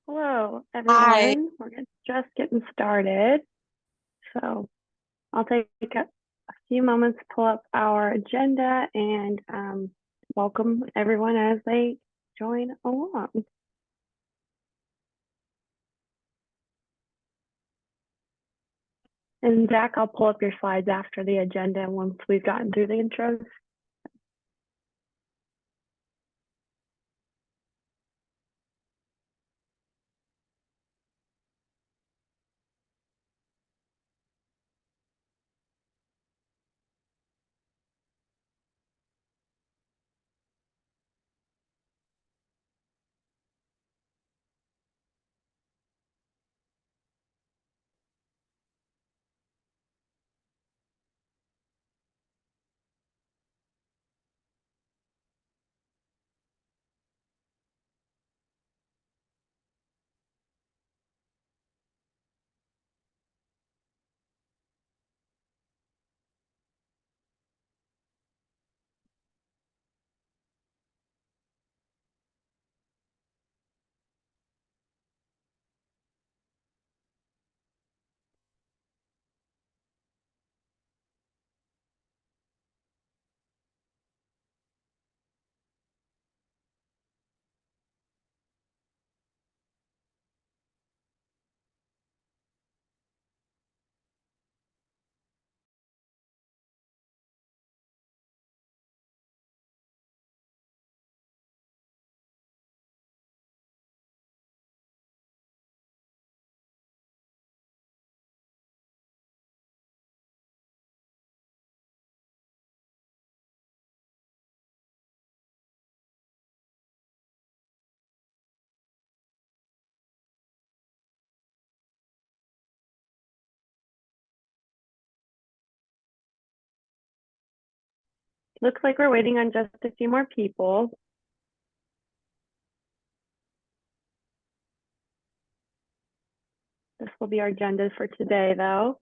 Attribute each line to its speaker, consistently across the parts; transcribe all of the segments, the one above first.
Speaker 1: Hello,
Speaker 2: Hi.
Speaker 1: everyone. Just getting started. So I'll take a few moments to pull up our agenda and welcome everyone as they join along. And Zach, I'll pull up your slides after the agenda once we've gotten through the intros. Looks like we're waiting on just a few more people. This will be our agenda for today, though.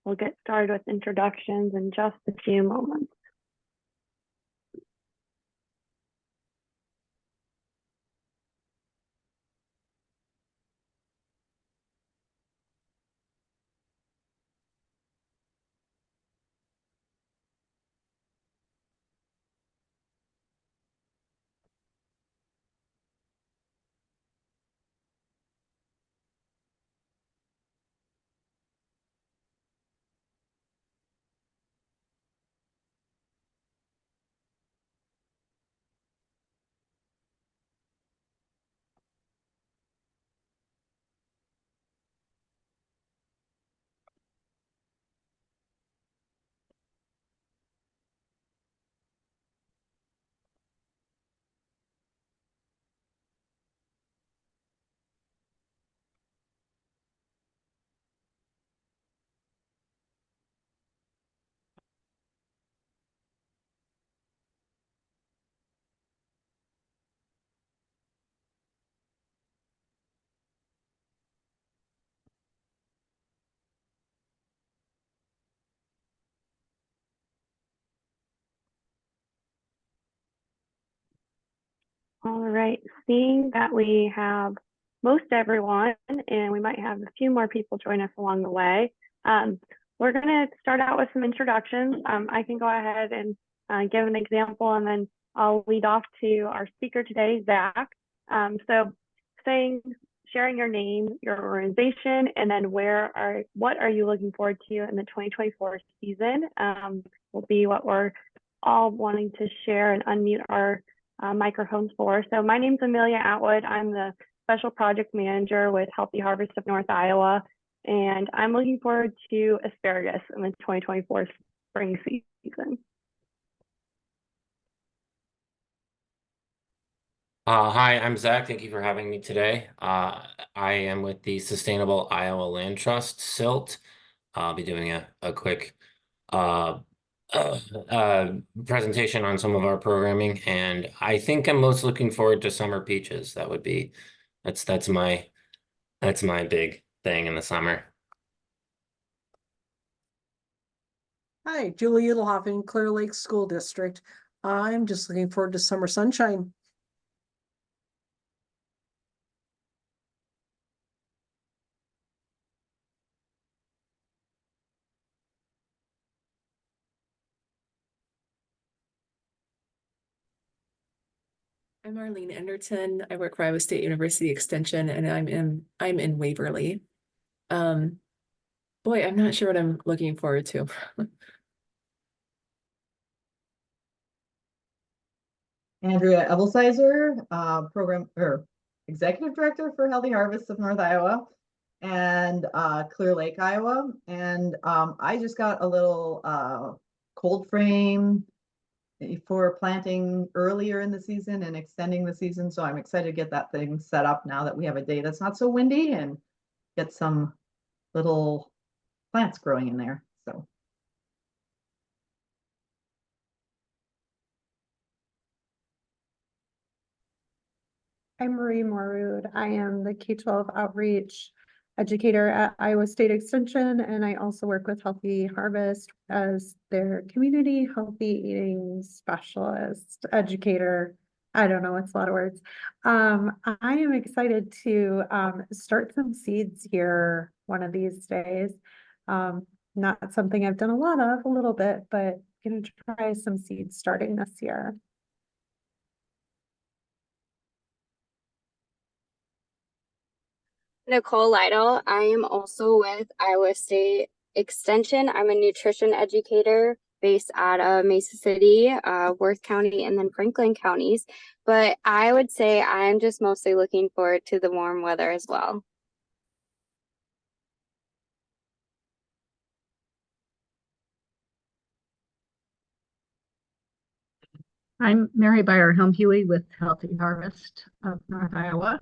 Speaker 1: We'll get started with introductions in just a few moments. All right, seeing that we have most everyone and we might have a few more people join us along the way, we're going to start out with some introductions. I can go ahead and give an example and then I'll lead off to our speaker today, Zach. So sharing your name, your organization, and then what are you looking forward to in the 2024 season will be what we're all wanting to share and unmute our microphones for. So my name is Amelia Atwood. I'm the Special Project Manager with Healthy Harvest of North Iowa, and I'm looking forward to asparagus in the 2024 spring season.
Speaker 3: Hi, I'm Zach. Thank you for having me today. I am with the Sustainable Iowa Land Trust, SILT. I'll be doing a quick uh, uh, presentation on some of our programming, and I think I'm most looking forward to summer peaches. That's my big thing in the summer.
Speaker 2: Hi, Julie Udelhoffen, Clear Lake School District. I'm just looking forward to summer sunshine.
Speaker 4: I'm Arlene Enderton. I work for Iowa State University Extension and I'm in Waverly. Boy, I'm not sure what I'm looking forward to.
Speaker 5: Andrea Ebelsizer, program or executive director for Healthy Harvest of North Iowa and Clear Lake, Iowa. And I just got a little cold frame for planting earlier in the season and extending the season. So I'm excited to get that thing set up now that we have a day that's not so windy and get some little plants growing in there. So
Speaker 6: I'm Marie Morrood. I am the K-12 outreach educator at Iowa State Extension, and I also work with Healthy Harvest as their community healthy eating specialist, educator. I don't know, it's a lot of words. I am excited to start some seeds here one of these days. Not something I've done a lot of, a little bit, but gonna try some seeds starting this year.
Speaker 7: Nicole Lytle. I am also with Iowa State Extension. I'm a nutrition educator based out of Mesa City, Worth County, and then Franklin counties. But I would say I'm just mostly looking forward to the warm weather as well.
Speaker 8: I'm Mary Byer Helm Huey with Healthy Harvest of North Iowa.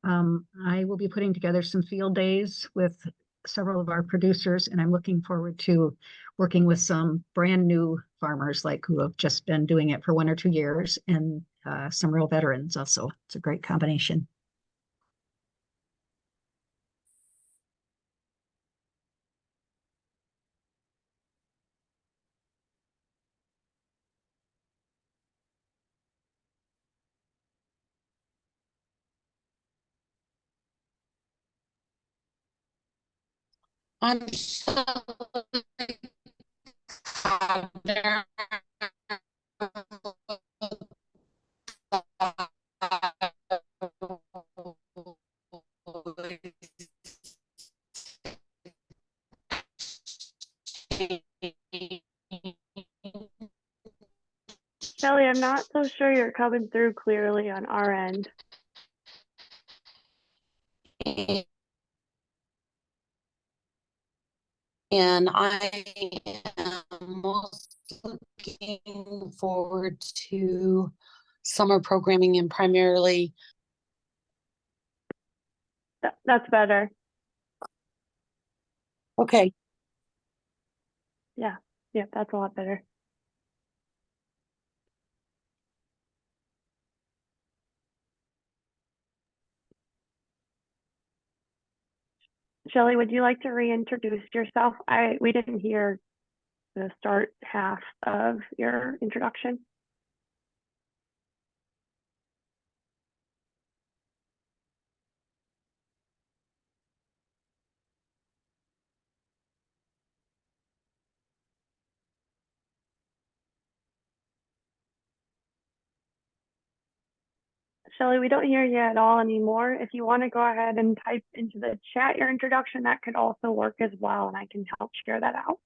Speaker 8: I will be putting together some field days with several of our producers, and I'm looking forward to working with some brand new farmers like who have just been doing it for 1 or 2 years, and some real veterans also. It's a great combination.
Speaker 9: I'm Shelley Cotter.
Speaker 1: Shelley, I'm not so sure you're coming through clearly on our end.
Speaker 9: And I am most looking forward to summer programming and primarily.
Speaker 1: That's better.
Speaker 9: Okay.
Speaker 1: Yeah, that's a lot better. Shelley, would you like to reintroduce yourself? We didn't hear the start half of your introduction. Shelley, we don't hear you at all anymore. If you want to go ahead and type into the chat your introduction, that could also work as well, and I can help share that out.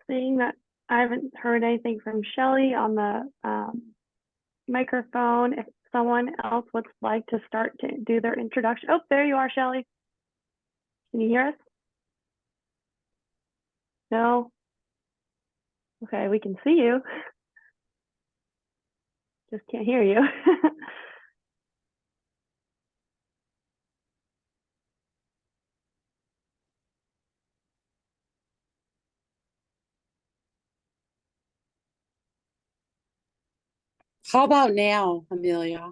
Speaker 1: Seeing that I haven't heard anything from Shelley on the microphone, if someone else would like to start to do their introduction. Oh, there you are, Shelley. Can you hear us? No? Okay, we can see you. Just can't hear you.
Speaker 9: How about now, Amelia?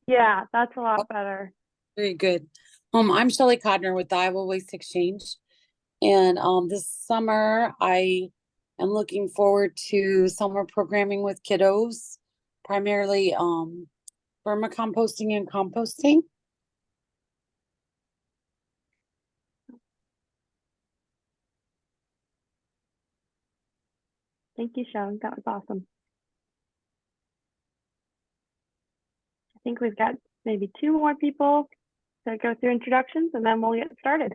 Speaker 1: Yeah, that's a lot better.
Speaker 9: Very good. I'm Shelley Codner with the Iowa Waste Exchange. And this summer I am looking forward to summer programming with kiddos, primarily vermicomposting and composting.
Speaker 1: Thank you, Shelley. That was awesome. I think we've got maybe 2 more people to go through introductions and then we'll get started.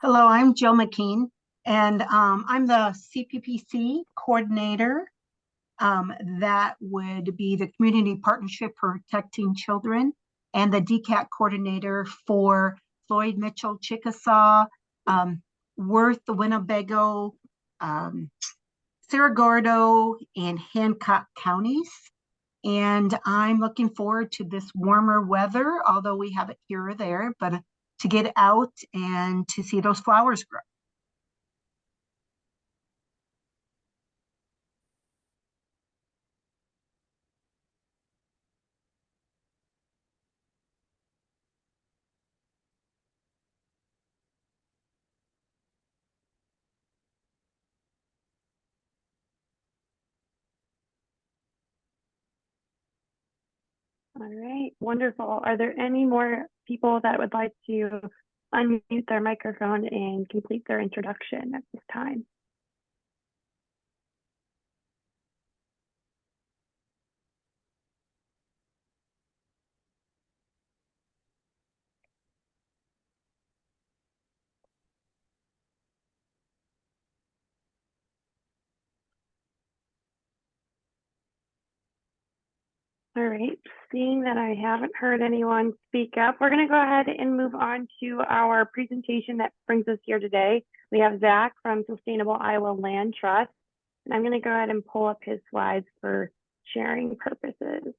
Speaker 10: Hello, I'm Jill McKean, and I'm the CPPC coordinator. That would be the Community Partnership Protecting Children, and the DCAT coordinator for Floyd, Mitchell, Chickasaw, Worth, the Winnebago, Cerro Gordo, and Hancock counties. And I'm looking forward to this warmer weather, although we have it here or there, but to get out and to see those flowers grow.
Speaker 1: All right, wonderful. Are there any more people that would like to unmute their microphone and complete their introduction at this time? All right, seeing that I haven't heard anyone speak up, we're going to go ahead and move on to our presentation that brings us here today. We have Zach from Sustainable Iowa Land Trust, and I'm going to go ahead and pull up his slides for sharing purposes.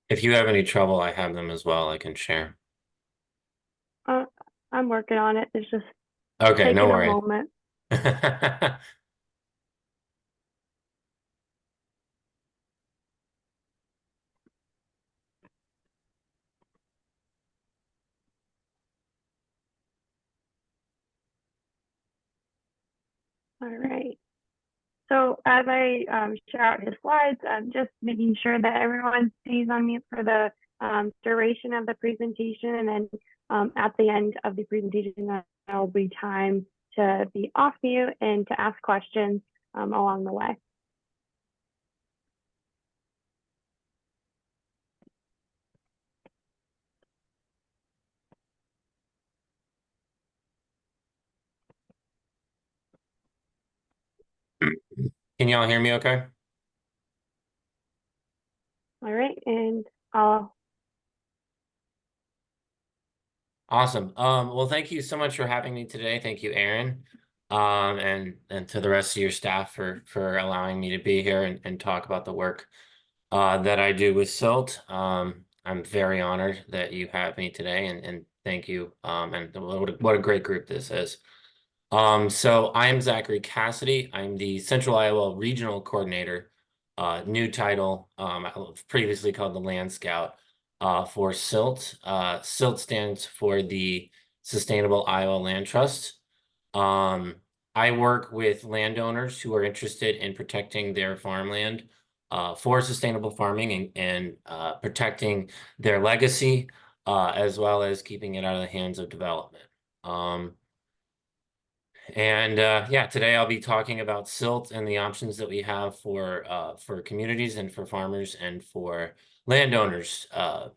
Speaker 3: If you have any trouble, I have them as well. I can share.
Speaker 1: I'm working on it. It's just
Speaker 3: Okay,
Speaker 1: taking
Speaker 3: no
Speaker 1: a
Speaker 3: worries.
Speaker 1: moment. All right. So as I share out his slides, I'm just making sure that everyone stays on mute for the duration of the presentation, and then at the end of the presentation, there will be time to be off mute and to ask questions along the way.
Speaker 3: Can y'all hear me okay?
Speaker 1: All right, and I'll
Speaker 3: Awesome. Well, thank you so much for having me today. Thank you, Aaron. And to the rest of your staff for allowing me to be here and talk about the work that I do with SILT. I'm very honored that you have me today, and thank you. And what a great group this is. So I'm Zachary Cassidy. I'm the Central Iowa Regional Coordinator, new title, previously called the Land Scout for SILT. SILT stands for the Sustainable Iowa Land Trust. I work with landowners who are interested in protecting their farmland for sustainable farming and protecting their legacy, as well as keeping it out of the hands of development. Yeah, today I'll be talking about SILT and the options that we have for communities and for farmers and for landowners to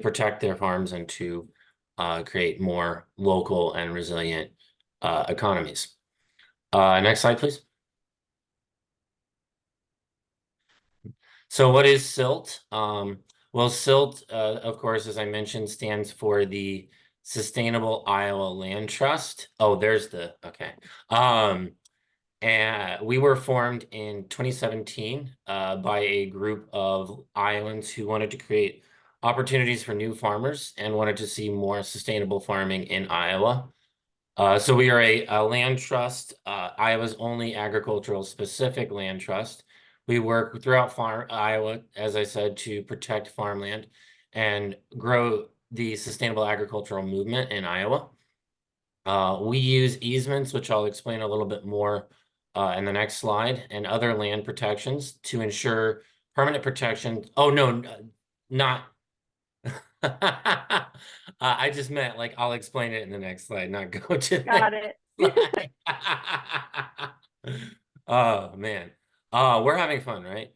Speaker 3: protect their farms and to create more local and resilient economies. Next slide, please. So what is SILT? Well, SILT, of course, as I mentioned, stands for the Sustainable Iowa Land Trust. Oh, there's the, okay. And we were formed in 2017 by a group of Iowans who wanted to create opportunities for new farmers and wanted to see more sustainable farming in Iowa. So we are a land trust, Iowa's only agricultural specific land trust. We work throughout Iowa, as I said, to protect farmland and grow the sustainable agricultural movement in Iowa. We use easements, which I'll explain a little bit more in the next slide, and other land protections to ensure permanent protection. Oh, no, not. I just meant like I'll explain it in the next slide, not go to
Speaker 1: Got it.
Speaker 3: Oh man. We're having fun, right?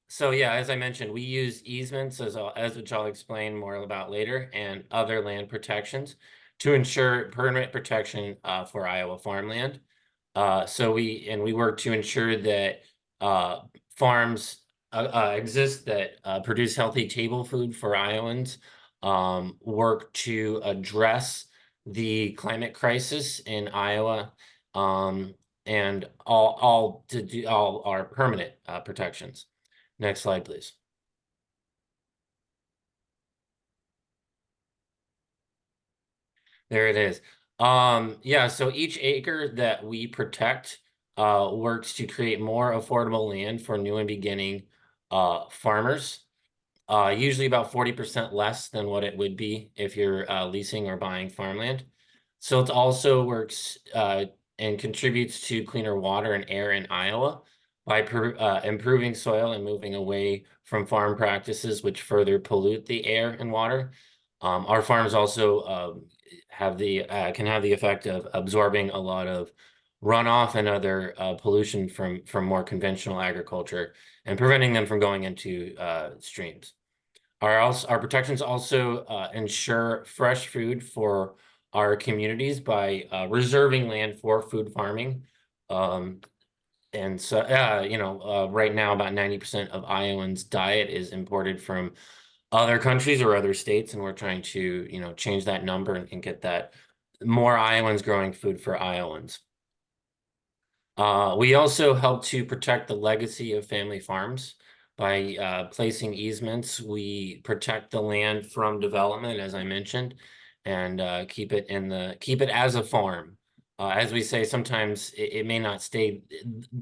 Speaker 3: So yeah, as I mentioned, we use easements as which I'll explain more about later, and other land protections to ensure permanent protection for Iowa farmland. So we work to ensure that farms exist that produce healthy table food for Iowans, work to address the climate crisis in Iowa, and all our permanent protections. Next slide, please. There it is. Yeah, so each acre that we protect works to create more affordable land for new and beginning farmers. Usually about 40% less than what it would be if you're leasing or buying farmland. So it also works and contributes to cleaner water and air in Iowa by improving soil and moving away from farm practices which further pollute the air and water. Our farms also can have the effect of absorbing a lot of runoff and other pollution from more conventional agriculture and preventing them from going into streams. Our protections also ensure fresh food for our communities by reserving land for food farming. And so, right now about 90% of Iowans' diet is imported from other countries or other states, and we're trying to, change that number and get that more Iowans growing food for Iowans. We also help to protect the legacy of family farms by placing easements. We protect the land from development, as I mentioned, and keep it as a farm. As we say, sometimes it may not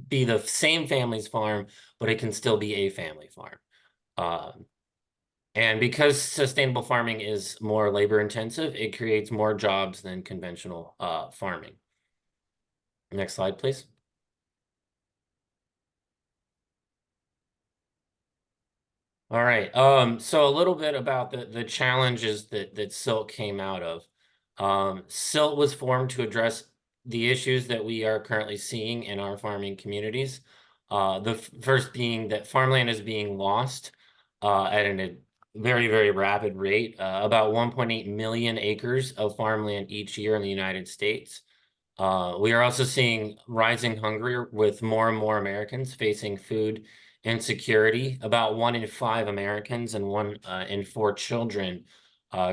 Speaker 3: be the same family's farm, but it can still be a family farm. And because sustainable farming is more labor intensive, it creates more jobs than conventional farming. Next slide, please. All right. So a little bit about the challenges that SILT came out of. SILT was formed to address the issues that we are currently seeing in our farming communities. The first being that farmland is being lost at a very, very rapid rate. About 1.8 million acres of farmland each year in the United States. We are also seeing rising hunger with more and more Americans facing food insecurity. About 1 in 5 Americans and 1 in 4 children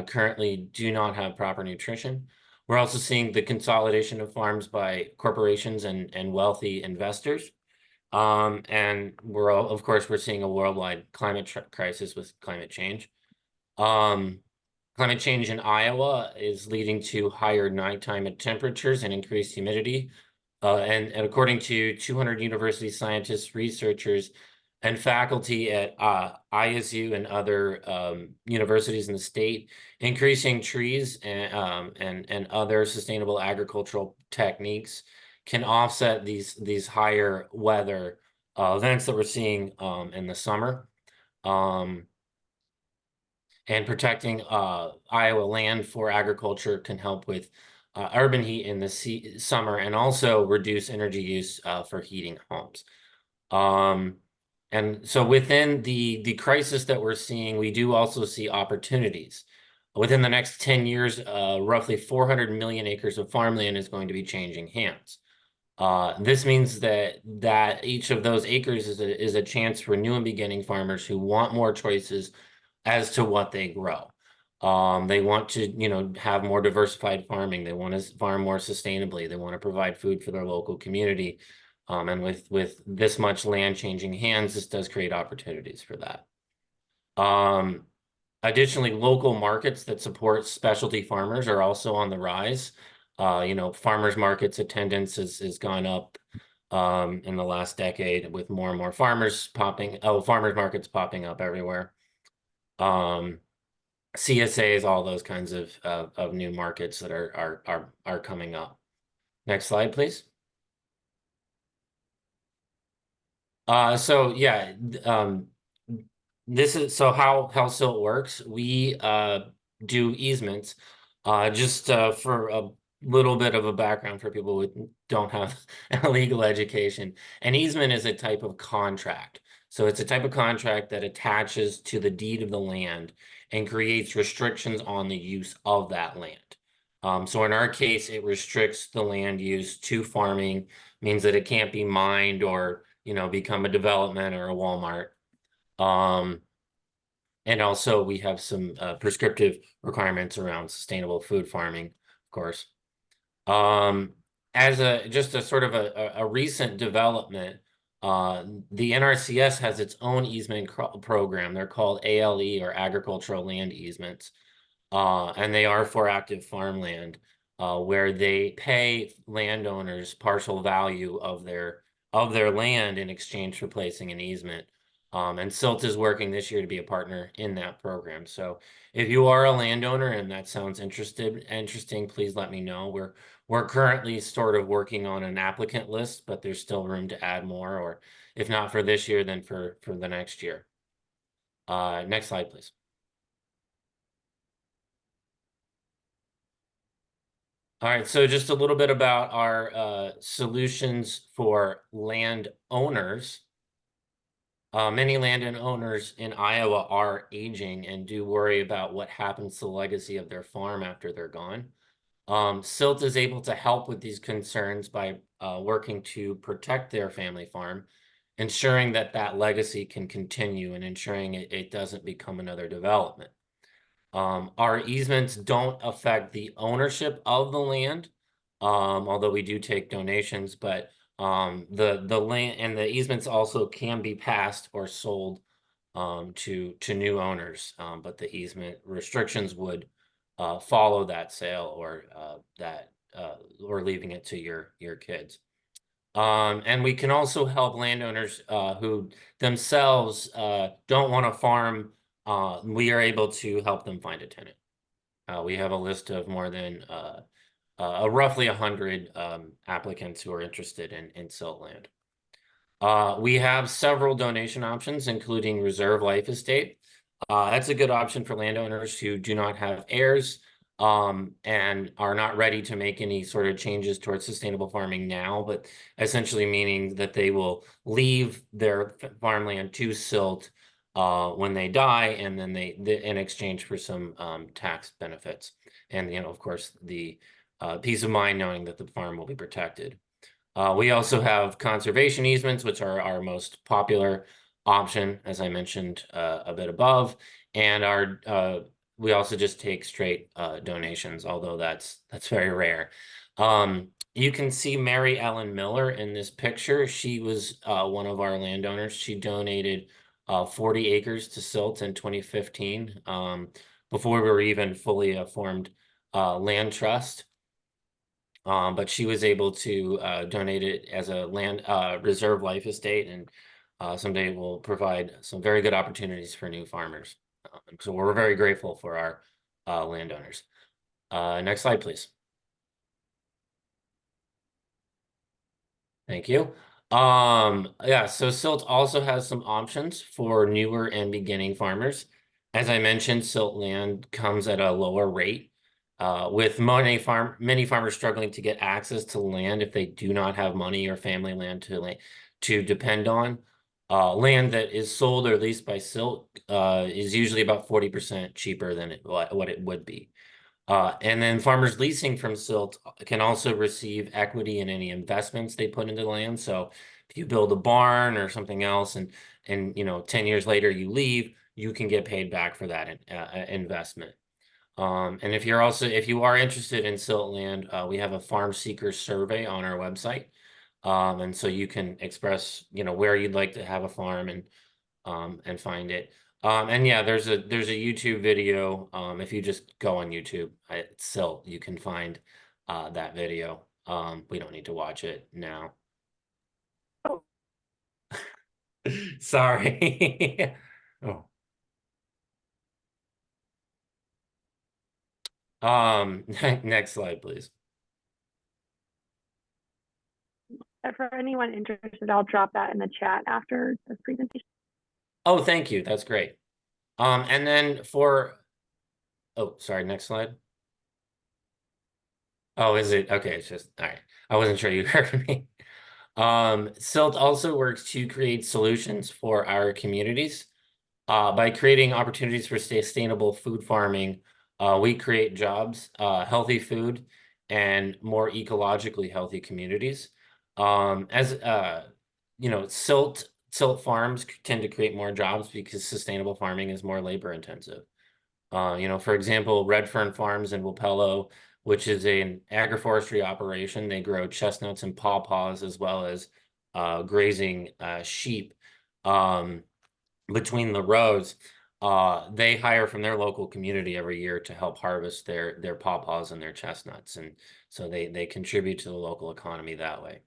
Speaker 3: currently do not have proper nutrition. We're also seeing the consolidation of farms by corporations and wealthy investors. And of course, we're seeing a worldwide climate crisis with climate change. Climate change in Iowa is leading to higher nighttime temperatures and increased humidity. And according to 200 university scientists, researchers, and faculty at ISU and other universities in the state, increasing trees and other sustainable agricultural techniques can offset these higher weather events that we're seeing in the summer. And protecting Iowa land for agriculture can help with urban heat in the summer and also reduce energy use for heating homes. And so within the crisis that we're seeing, we do also see opportunities. Within the next 10 years, roughly 400 million acres of farmland is going to be changing hands. This means that each of those acres is a chance for new and beginning farmers who want more choices as to what they grow. They want to, have more diversified farming. They want to farm more sustainably. They want to provide food for their local community. And with this much land changing hands, this does create opportunities for that. Additionally, local markets that support specialty farmers are also on the rise. Farmers markets attendance has gone up in the last decade with more and more farmers markets popping up everywhere. CSAs, all those kinds of new markets that are coming up. Next slide, please. This is how SILT works. We do easements. Just for a little bit of a background for people who don't have a legal education, an easement is a type of contract. So it's a type of contract that attaches to the deed of the land and creates restrictions on the use of that land. So in our case, it restricts the land use to farming, means that it can't be mined or, become a development or a Walmart. And also we have some prescriptive requirements around sustainable food farming, of course. As just a sort of a recent development, the NRCS has its own easement program. They're called ALE, or agricultural land easements. And they are for active farmland, where they pay landowners partial value of their land in exchange for placing an easement. And SILT is working this year to be a partner in that program. So if you are a landowner and that sounds interesting, please let me know. We're currently sort of working on an applicant list, but there's still room to add more, or if not for this year, then for the next year. Next slide, please. All right, so just a little bit about our solutions for landowners. Many landowners in Iowa are aging and do worry about what happens to the legacy of their farm after they're gone. SILT is able to help with these concerns by working to protect their family farm, ensuring that legacy can continue and ensuring it doesn't become another development. Our easements don't affect the ownership of the land, although we do take donations, but the land and the easements also can be passed or sold to new owners, but the easement restrictions would follow that sale or or leaving it to your kids. And we can also help landowners who themselves don't want to farm. We are able to help them find a tenant. We have a list of more than roughly 100 applicants who are interested in SILT land. We have several donation options, including reserve life estate. That's a good option for landowners who do not have heirs and are not ready to make any sort of changes towards sustainable farming now, but essentially meaning that they will leave their farmland to SILT when they die, and then they in exchange for some tax benefits, and of course the peace of mind knowing that the farm will be protected. We also have conservation easements, which are our most popular option, as I mentioned a bit above, and we also just take straight donations, although that's very rare. You can see Mary Ellen Miller in this picture. She was one of our landowners. She donated 40 acres to SILT in 2015, before we were even fully a formed land trust. But she was able to donate it as a land reserve life estate, and someday will provide some very good opportunities for new farmers. So we're very grateful for our landowners. Next slide, please. Thank you. Yeah, so Silt also has some options for newer and beginning farmers. As I mentioned, Silt land comes at a lower rate. With many farmers struggling to get access to land if they do not have money or family land to depend on. Land that is sold or leased by Silt is usually about 40% cheaper than what it would be. And then farmers leasing from Silt can also receive equity in any investments they put into the land. So if you build a barn or something else and 10 years later you leave, you can get paid back for that investment. And if you are interested in Silt land, we have a farm seeker survey on our website. And so you can express, where you'd like to have a farm and find it. And yeah, there's a YouTube video. If you just go on YouTube, it's Silt, you can find that video. We don't need to watch it now.
Speaker 1: Oh.
Speaker 3: Sorry. Oh. Next slide, please.
Speaker 1: For anyone interested, I'll drop that in the chat after this presentation.
Speaker 3: Oh, thank you. That's great. And then oh, sorry, next slide. Oh, is it? Okay, it's just, all right. I wasn't sure you heard me. Silt also works to create solutions for our communities. By creating opportunities for sustainable food farming, we create jobs, healthy food, and more ecologically healthy communities. Silt farms tend to create more jobs because sustainable farming is more labor intensive. For example, Redfern Farms in Wapello, which is an agroforestry operation, they grow chestnuts and pawpaws as well as grazing sheep between the rows. They hire from their local community every year to help harvest their pawpaws and their chestnuts, and so they contribute to the local economy that way.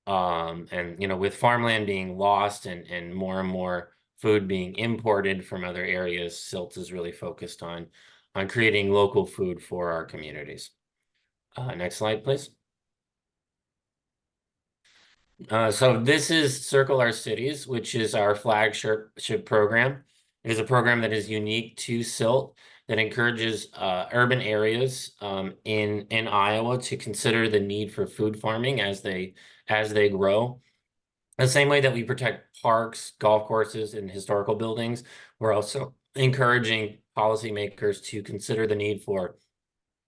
Speaker 3: And with farmland being lost and more food being imported from other areas, Silt is really focused on creating local food for our communities. Next slide, please. So this is Circle Our Cities, which is our flagship program. It is a program that is unique to Silt that encourages urban areas in Iowa to consider the need for food farming as they grow. The same way that we protect parks, golf courses, and historical buildings, we're also encouraging policymakers to consider the need for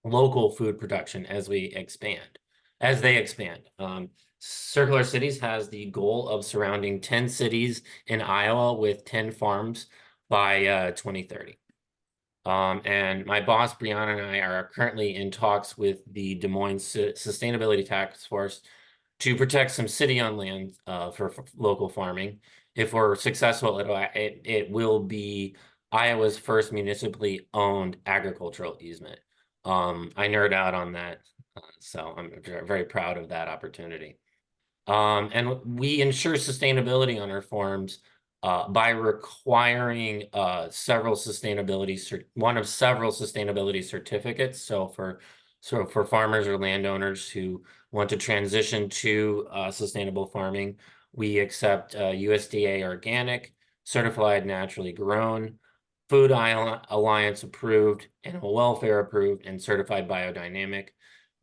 Speaker 3: local food production as they expand. Circle Our Cities has the goal of surrounding 10 cities in Iowa with 10 farms by 2030. And my boss, Brianna, and I are currently in talks with the Des Moines Sustainability Task Force to protect some city-owned land for local farming. If we're successful, it will be Iowa's first municipally owned agricultural easement. I nerd out on that, so I'm very proud of that opportunity. And we ensure sustainability on our farms by requiring one of several sustainability certificates. So for farmers or landowners who want to transition to sustainable farming, we accept USDA organic, certified naturally grown, Food Alliance approved, animal welfare approved, and certified biodynamic.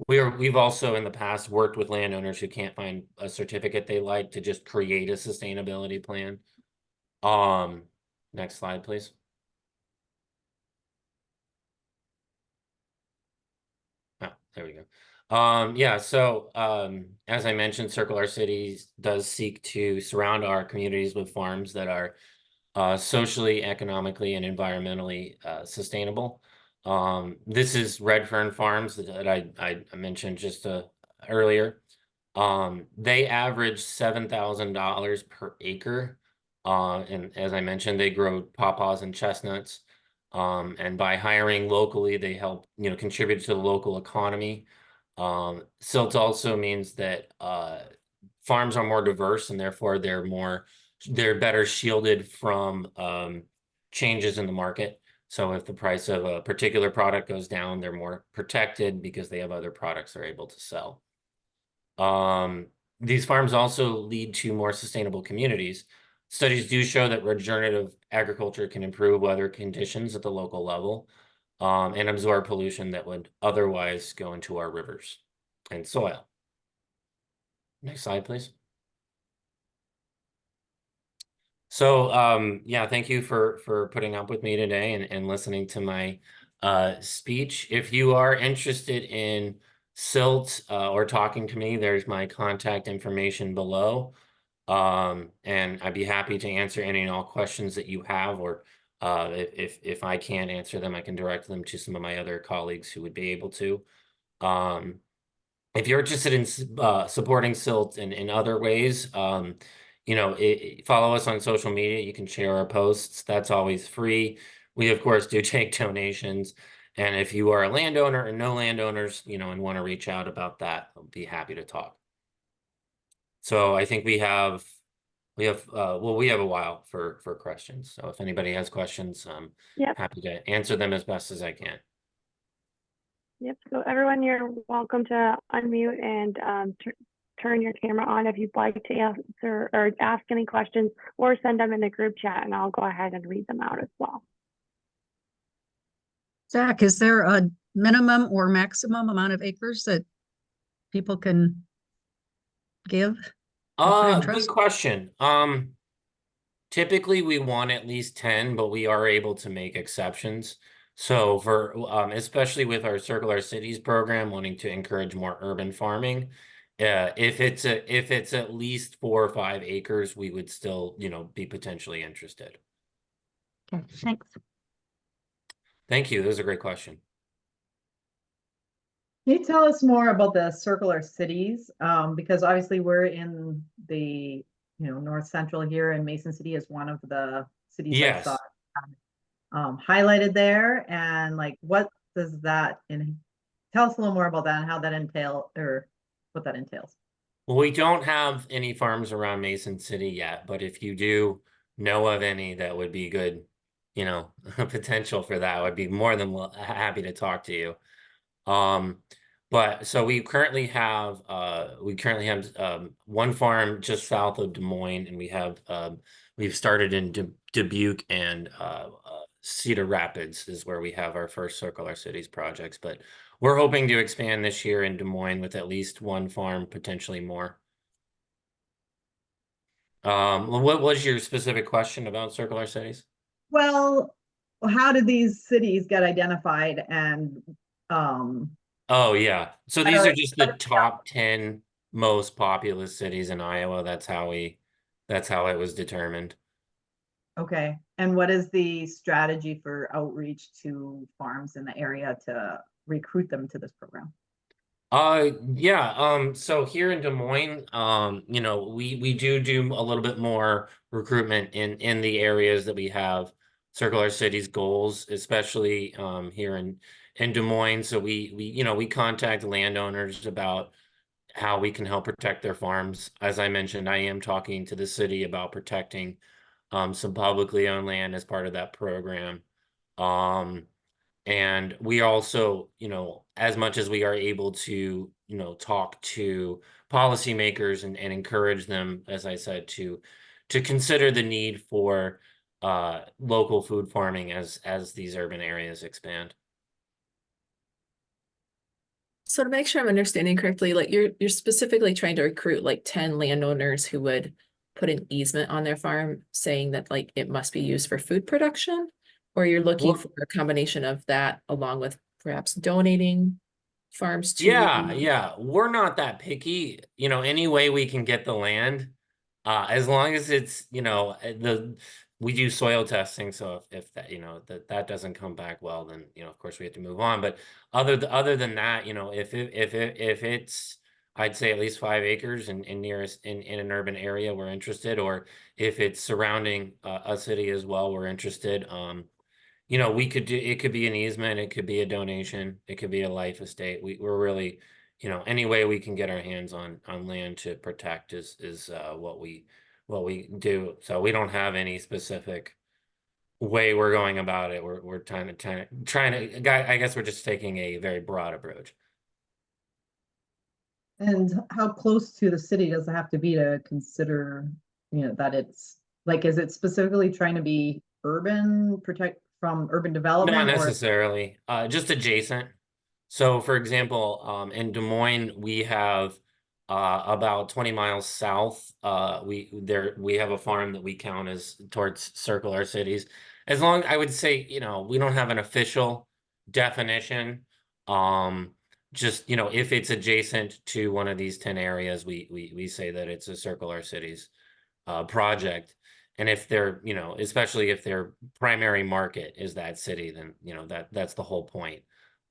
Speaker 3: We've also in the past worked with landowners who can't find a certificate they like to just create a sustainability plan. Next slide, please. Oh, there we go. Yeah, so as I mentioned, Circle Our Cities does seek to surround our communities with farms that are socially, economically, and environmentally sustainable. This is Redfern Farms that I mentioned just earlier. They average $7,000 per acre. And as I mentioned, they grow pawpaws and chestnuts. And by hiring locally, they help, contribute to the local economy. Silt also means that farms are more diverse and therefore they're better shielded from changes in the market. So if the price of a particular product goes down, they're more protected because they have other products they're able to sell. These farms also lead to more sustainable communities. Studies do show that regenerative agriculture can improve weather conditions at the local level, and absorb pollution that would otherwise go into our rivers and soil. Next slide, please. So, yeah, thank you for putting up with me today and listening to my speech. If you are interested in silt or talking to me, there's my contact information below. And I'd be happy to answer any and all questions that you have, or if I can't answer them, I can direct them to some of my other colleagues who would be able to. If you're interested in supporting silt in other ways, you know, follow us on social media. You can share our posts. That's always free. We, of course, do take donations. And if you are a landowner or no landowners, you know, and want to reach out about that, I'll be happy to talk. So I think we have well, we have a while for questions. So if anybody has questions, I'm happy to answer them as best as I can.
Speaker 1: Yep. So everyone, you're welcome to unmute and turn your camera on if you'd like to answer or ask any questions, or send them in the group chat and I'll go ahead and read them out as well.
Speaker 8: Zach, is there a minimum or maximum amount of acres that people can give?
Speaker 3: Good question. Typically we want at least 10, but we are able to make exceptions. So for especially with our Circular Cities program, wanting to encourage more urban farming, if it's at least 4 or 5 acres, we would still, you know, be potentially interested.
Speaker 8: Okay, thanks.
Speaker 5: Thank
Speaker 3: you. This is a great question.
Speaker 5: Can you tell us more about the Circular Cities? Because obviously we're in the, North Central here, and Mason City is one of the cities I saw highlighted there. And like, what does that tell us a little more about that and how that what that entails.
Speaker 3: Well, we don't have any farms around Mason City yet, but if you do know of any that would be good, potential for that, I would be more than happy to talk to you. But so we currently have one farm just south of Des Moines, and we've started in Dubuque and Cedar Rapids is where we have our first Circular Cities projects, but we're hoping to expand this year in Des Moines with at least one farm, potentially more. What was your specific question about Circular Cities?
Speaker 5: Well, how did these cities get identified and
Speaker 3: Oh yeah. So these are just the top 10 most populous cities in Iowa. That's how it was determined.
Speaker 5: Okay. And what is the strategy for outreach to farms in the area to recruit them to this program?
Speaker 3: Yeah. So here in Des Moines, we do a little bit more recruitment in the areas that we have Circular Cities goals, especially here in Des Moines. So we contact landowners about how we can help protect their farms. As I mentioned, I am talking to the city about protecting some publicly owned land as part of that program. And we also, as much as we are able to, talk to policymakers and encourage them, as I said, to consider the need for local food farming as these urban areas expand.
Speaker 4: So to make sure I'm understanding correctly, like you're specifically trying to recruit like 10 landowners who would put an easement on their farm saying that like it must be used for food production, or you're looking for a combination of that along with perhaps donating farms to
Speaker 3: Yeah, we're not that picky, any way we can get the land, as long as it's, we do soil testing, so if that, that doesn't come back well, then, of course we have to move on. But other than that, if it's, I'd say at least 5 acres in an urban area, we're interested. Or if it's surrounding a city as well, we're interested. It could be an easement, it could be a donation, it could be a life estate. We're really, you know, any way we can get our hands on land to protect is what we do. So we don't have any specific way we're going about it. We're trying to I guess we're just taking a very broad approach.
Speaker 5: And how close to the city does it have to be to consider, that it's like, is it specifically trying to be urban, protect from urban development?
Speaker 3: Not
Speaker 5: or-
Speaker 3: necessarily, just adjacent. So for example, in Des Moines, we have about 20 miles south, we have a farm that we count as towards Circle Our Cities. As long, I would say, you know, we don't have an official definition. Just, you know, if it's adjacent to one of these 10 areas, we say that it's a Circle Our Cities project. And if they're, you know, especially if their primary market is that city, then, you know, that's the whole point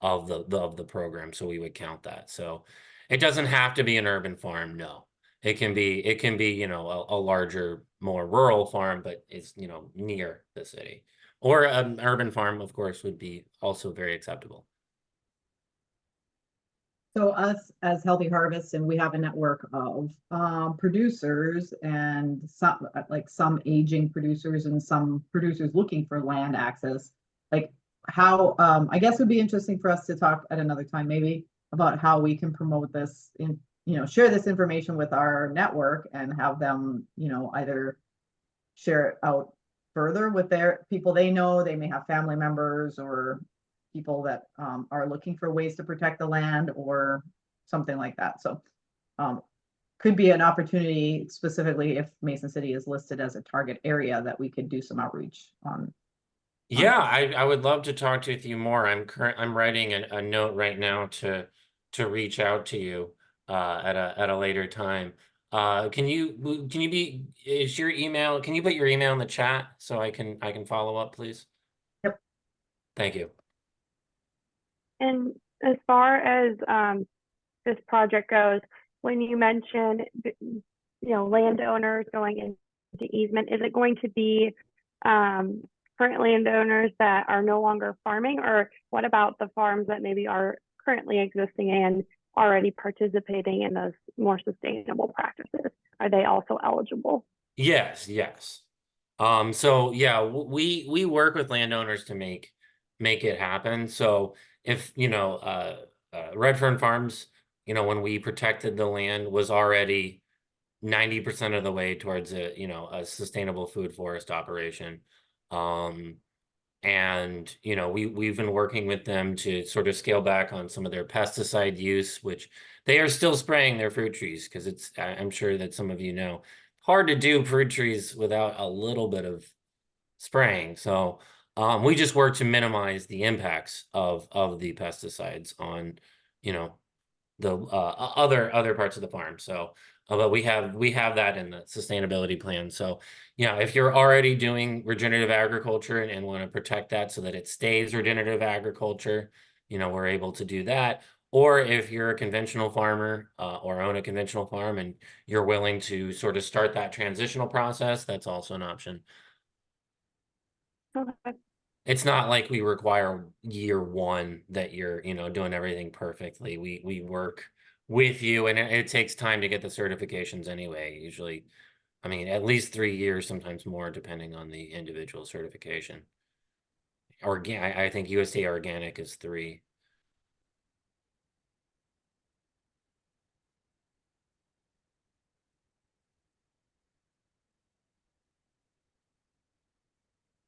Speaker 3: of the program. So we would count that. So it doesn't have to be an urban farm. No, it can be, you know, a larger, more rural farm, but it's, you know, near the city. Or an urban farm, of course, would be also very acceptable.
Speaker 5: So us as Healthy Harvest, and we have a network of producers and some aging producers and some producers looking for land access. Like how, I guess it would be interesting for us to talk at another time, maybe about how we can promote this in, you know, share this information with our network and have them, you know, either share it out further with their people they know. They may have family members or people that are looking for ways to protect the land or something like that. So could be an opportunity specifically if Mason City is listed as a target area that we could do some outreach on.
Speaker 3: Yeah, I would love to talk with you more. I'm writing a note right now to reach out to you at a later time. Can you is your email, can you put your email in the chat so I can follow up, please?
Speaker 5: Yep.
Speaker 3: Thank you.
Speaker 1: And as far as this project goes, when you mention, you know, landowners going into easement, is it going to be current landowners that are no longer farming, or what about the farms that maybe are currently existing and already participating in those more sustainable practices? Are they also eligible?
Speaker 3: Yes. So yeah, we work with landowners to make it happen. So if, you know, Redfern Farms, you know, when we protected the land, was already 90% of the way towards a, you know, a sustainable food forest operation. And, you know, we've been working with them to sort of scale back on some of their pesticide use, which they are still spraying their fruit trees because it's, I'm sure that some of you know, hard to do fruit trees without a little bit of spraying. So we just work to minimize the impacts of the pesticides on, you know, the other parts of the farm. So but we have that in the sustainability plan. So yeah, if you're already doing regenerative agriculture and want to protect that so that it stays regenerative agriculture, you know, we're able to do that. Or if you're a conventional farmer or own a conventional farm and you're willing to sort of start that transitional process, that's also an option.
Speaker 1: Okay.
Speaker 3: It's not like we require year one that you're, you know, doing everything perfectly. We work with you, and it takes time to get the certifications anyway. Usually, I mean, at least 3 years, sometimes more, depending on the individual certification. I think USDA organic is 3.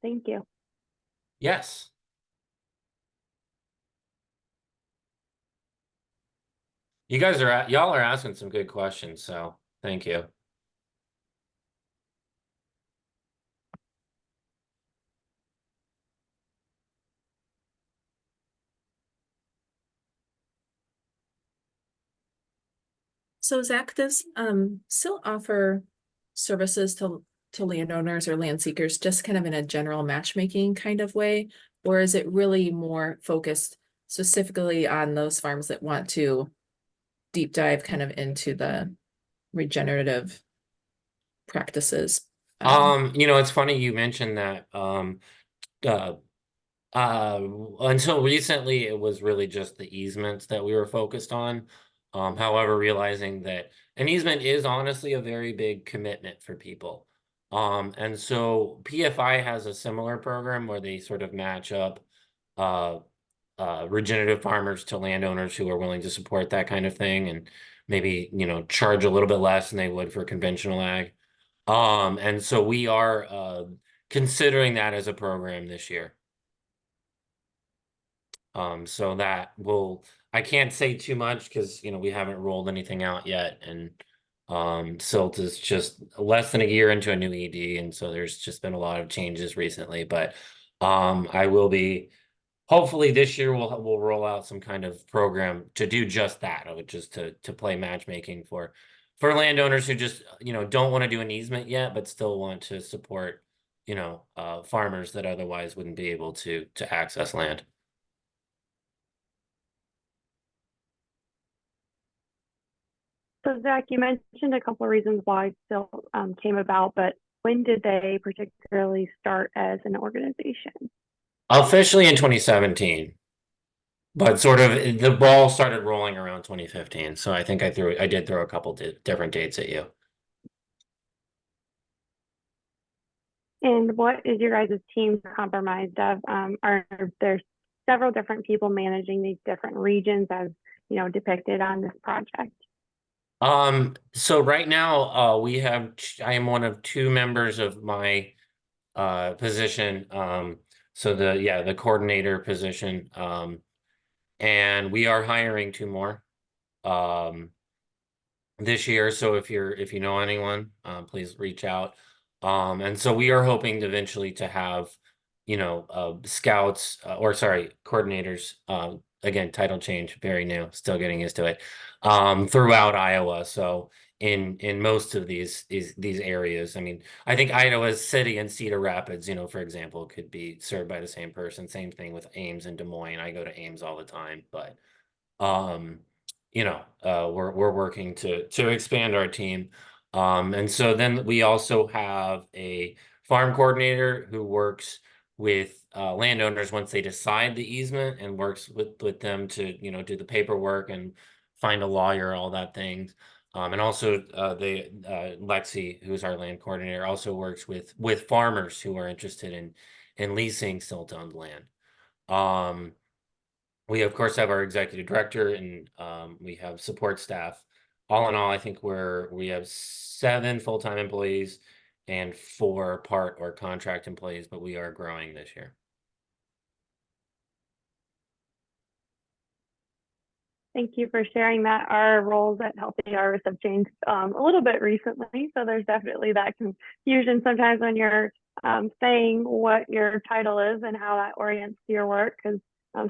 Speaker 1: Thank you.
Speaker 3: Yes. Y'all are asking some good questions, so thank you.
Speaker 4: So Zach, does still offer services to landowners or land seekers just kind of in a general matchmaking kind of way? Or is it really more focused specifically on those farms that want to deep dive kind of into the regenerative practices?
Speaker 3: You know, it's funny you mentioned that. Until recently, it was really just the easements that we were focused on. However, realizing that an easement is honestly a very big commitment for people. And so PFI has a similar program where they sort of match up regenerative farmers to landowners who are willing to support that kind of thing, and maybe, charge a little bit less than they would for conventional ag. And so we are considering that as a program this year. So that I can't say too much because, we haven't rolled anything out yet, and Silt is just less than a year into a new ED, and so there's just been a lot of changes recently. But I will be hopefully this year we'll roll out some kind of program to do just that, just to play matchmaking for landowners who just don't want to do an easement yet, but still want to support farmers that otherwise wouldn't be able to access land.
Speaker 1: So Zach, you mentioned a couple of reasons why Silt came about, but when did they particularly start as an organization?
Speaker 3: Officially in 2017, but sort of the ball started rolling around 2015. So I think I did throw a couple different dates at you.
Speaker 1: And what is your guys' team comprised of? Are there several different people managing these different regions as depicted on this project?
Speaker 3: So right now, I am one of two members of my position. So the coordinator position. And we are hiring two more this year. So if you know anyone, please reach out. And so we are hoping eventually to have, scouts coordinators, again, title change, very new, still getting used to it, throughout Iowa. So in most of these areas, I mean, I think Iowa City and Cedar Rapids, for example, could be served by the same person. Same thing with Ames and Des Moines. I go to Ames all the time, but we're working to expand our team. And so then we also have a farm coordinator who works with landowners once they decide the easement, and works with them to do the paperwork and find a lawyer, all that things. And also Lexi, who's our land coordinator, also works with farmers who are interested in leasing silt-owned land. We of course have our executive director, and we have support staff. All in all, I think we have 7 full-time employees and 4 part or contract employees, but we are growing this year.
Speaker 1: Thank you for sharing that. Our roles at Healthy Harvest have changed a little bit recently, so there's definitely that confusion sometimes when you're saying what your title is and how that orients to your work, because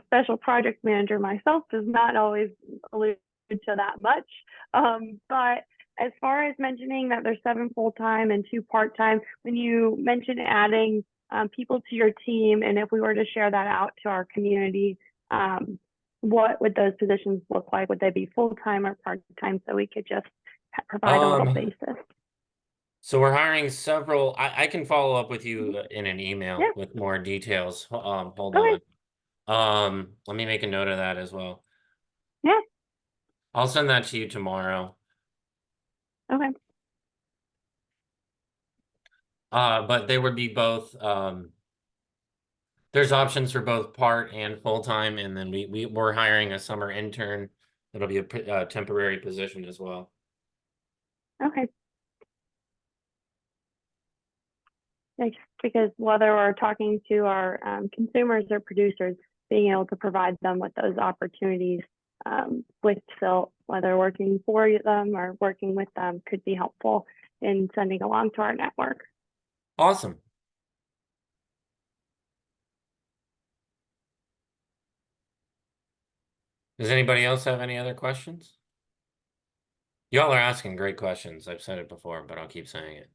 Speaker 1: special project manager myself does not always allude to that much. But as far as mentioning that there's 7 full-time and 2 part-time, when you mentioned adding people to your team, and if we were to share that out to our community, what would those positions look like? Would they be full-time or part-time, so we could just provide a little basis?
Speaker 3: So we're hiring several. I can follow up with you in an email with more details. Hold on. Let me make a note of that as well.
Speaker 1: Yeah.
Speaker 3: I'll send that to you tomorrow.
Speaker 1: Okay.
Speaker 3: But they would be both. There's options for both part and full-time, and then we're hiring a summer intern. It'll be a temporary position as well.
Speaker 1: Okay. Just because whether we're talking to our consumers or producers, being able to provide them with those opportunities with Silt, whether working for them or working with them, could be helpful in sending along to our network.
Speaker 3: Awesome. Does anybody else have any other questions? Y'all are asking great questions. I've said it before, but I'll keep saying it.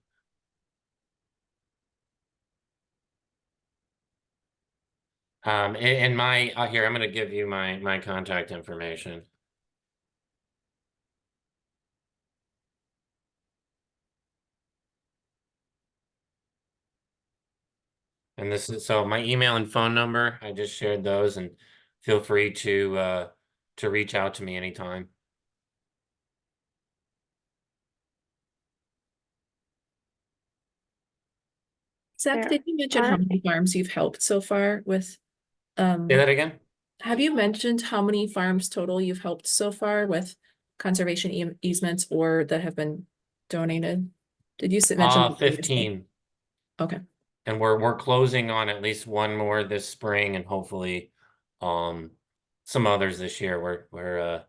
Speaker 3: And here, I'm going to give you my contact information. And this is, so my email and phone number, I just shared those, and feel free to reach out to me anytime.
Speaker 4: Zach,
Speaker 1: There
Speaker 4: did you mention how
Speaker 1: aren't-
Speaker 4: many farms you've helped so far with,
Speaker 3: Say that again?
Speaker 4: have you mentioned how many farms total you've helped so far with conservation easements or that have been donated? Did you mention? that previously?
Speaker 3: 15.
Speaker 4: Okay,
Speaker 3: And we're closing on at least one more this spring and hopefully some others this year. We're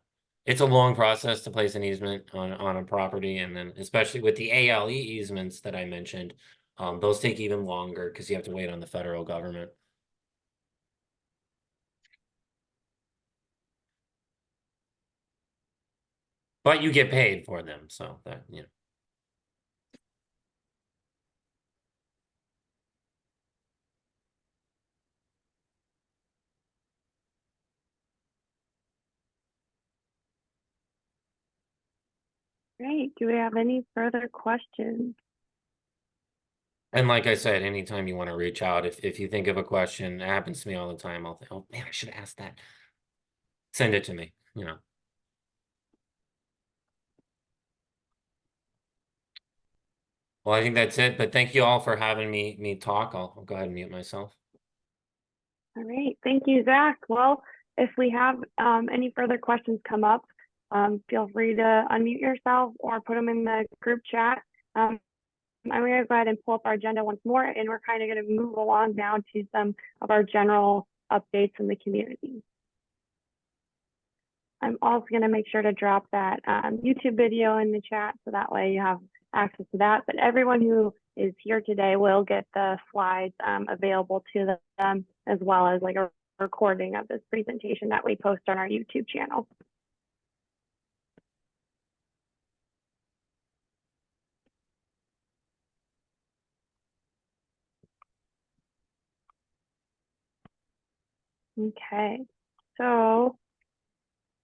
Speaker 3: it's a long process to place an easement on a property, and then especially with the ALE easements that I mentioned, those take even longer because you have to wait on the federal government. But you get paid for them, so that, you know.
Speaker 1: Great. Do we have any further questions?
Speaker 3: And like I said, anytime you want to reach out, if you think of a question, it happens to me all the time. I'll think, oh man, I should have asked that. Send it to me, you know. Well, I think that's it, but thank you all for having me talk. I'll go ahead and mute myself.
Speaker 1: All right. Thank you, Zach. Well, if we have any further questions come up, feel free to unmute yourself or put them in the group chat. I'm going to go ahead and pull up our agenda once more, and we're kind of going to move along now to some of our general updates in the community. I'm also going to make sure to drop that YouTube video in the chat so that way you have access to that. But everyone who is here today will get the slides available to them, as well as like a recording of this presentation that we post on our YouTube channel. Okay, so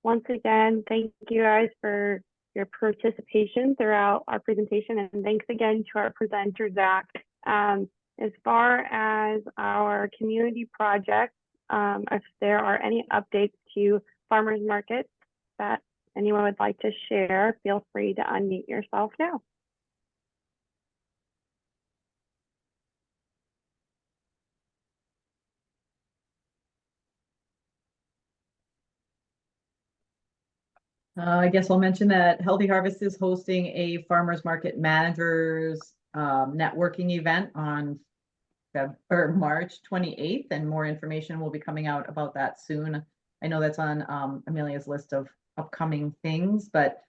Speaker 1: once again, thank you guys for your participation throughout our presentation, and thanks again to our presenter, Zach. As far as our community projects, if there are any updates to farmers markets that anyone would like to share, feel free to unmute yourself now.
Speaker 5: I guess I'll mention that Healthy Harvest is hosting a farmers market managers networking event on March 28th, and more information will be coming out about that soon. I know that's on Amelia's list of upcoming things, but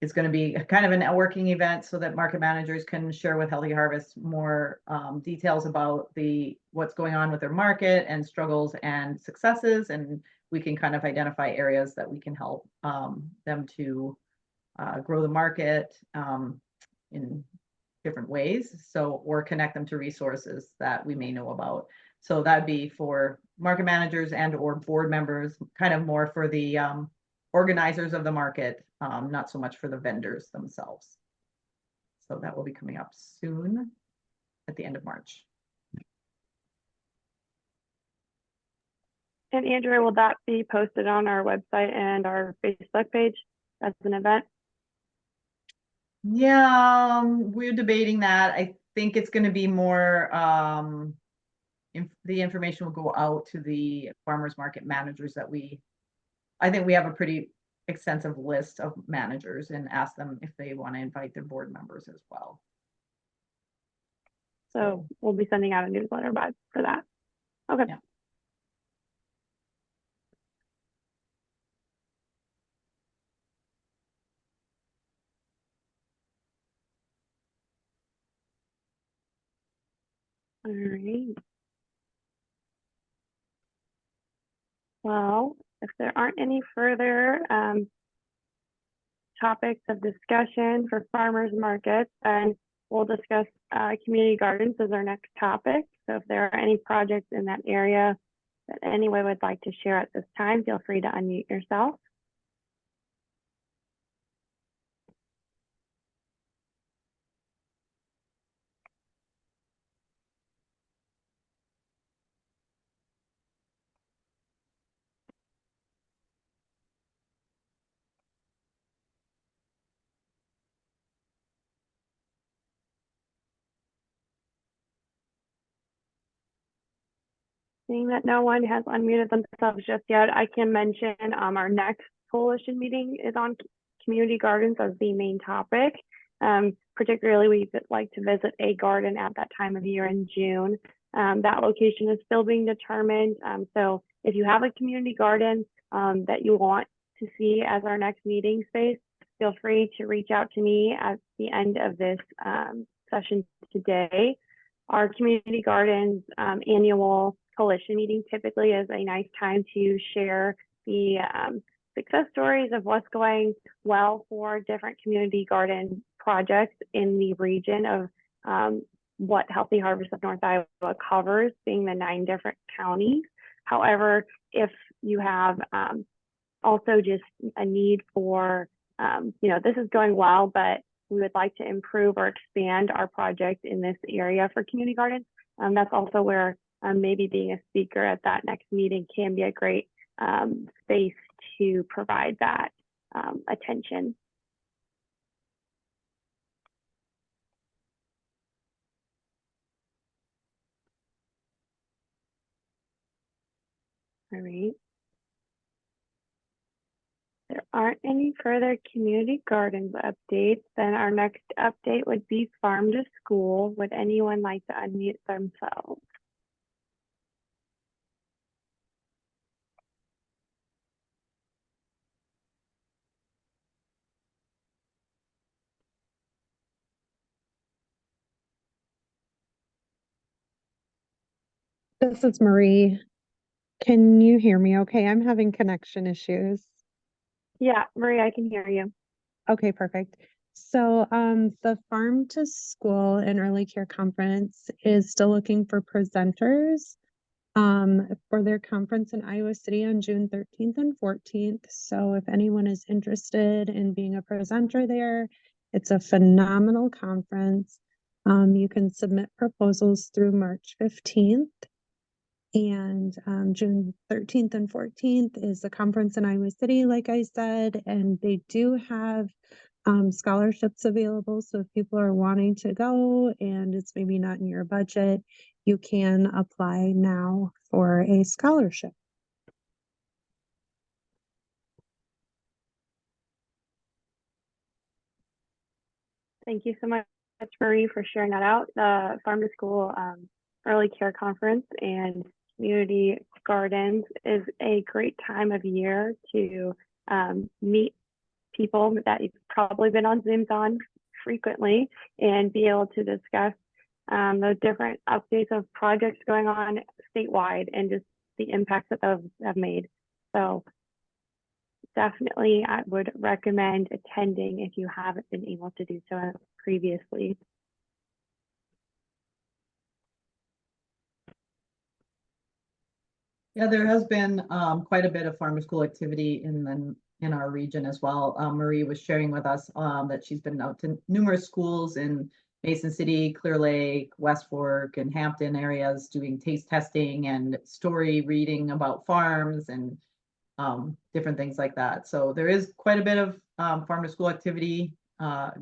Speaker 5: it's going to be kind of a networking event so that market managers can share with Healthy Harvest more details about what's going on with their market and struggles and successes, and we can kind of identify areas that we can help them to grow the market in different ways. So, or connect them to resources that we may know about. So that'd be for market managers and or board members, kind of more for the organizers of the market, not so much for the vendors themselves. So that will be coming up soon at the end of March.
Speaker 1: And Andrea, will that be posted on our website and our Facebook page as an event?
Speaker 5: Yeah, we're debating that. I think it's going to be more, the information will go out to the farmers market managers that I think we have a pretty extensive list of managers, and ask them if they want to invite their board members as well.
Speaker 1: So we'll be sending out a newsletter for that. Okay.
Speaker 5: Yeah.
Speaker 1: All right. Well, if there aren't any further topics of discussion for farmers markets, then we'll discuss community gardens as our next topic. So if there are any projects in that area that anyone would like to share at this time, feel free to unmute yourself. Seeing that no one has unmuted themselves just yet, I can mention our next coalition meeting is on community gardens as the main topic. Particularly, we would like to visit a garden at that time of year in June. That location is still being determined. So if you have a community garden that you want to see as our next meeting space, feel free to reach out to me at the end of this session today. Our community gardens annual coalition meeting typically is a nice time to share the success stories of what's going well for different community garden projects in the region of what Healthy Harvest of North Iowa covers, being the 9 different counties. However, if you have also just a need for, this is going well, but we would like to improve or expand our project in this area for community gardens. That's also where maybe being a speaker at that next meeting can be a great space to provide that attention. All right. There aren't any further community gardens updates. Then our next update would be Farm to School. Would anyone like to unmute themselves?
Speaker 6: This is Marie. Can you hear me okay? I'm having connection issues.
Speaker 1: Yeah, Marie, I can hear you.
Speaker 6: Okay, perfect. So the Farm to School and Early Care Conference is still looking for presenters for their conference in Iowa City on June 13th and 14th. So if anyone is interested in being a presenter there, it's a phenomenal conference. You can submit proposals through March 15th. And June 13th and 14th is the conference in Iowa City, like I said, and they do have scholarships available. So if people are wanting to go and it's maybe not in your budget, you can apply now for a scholarship.
Speaker 1: Thank you so much, Marie, for sharing that out. The Farm to School Early Care Conference and Community Gardens is a great time of year to meet people that you've probably been on Zooms on frequently and be able to discuss those different updates of projects going on statewide and just the impacts that those have made. So definitely I would recommend attending if you haven't been able to do so previously.
Speaker 5: Yeah, there has been quite a bit of farm to school activity in our region as well. Marie was sharing with us that she's been out to numerous schools in Mason City, Clear Lake, West Fork, and Hampton areas doing taste testing and story reading about farms and different things like that. So there is quite a bit of farm to school activity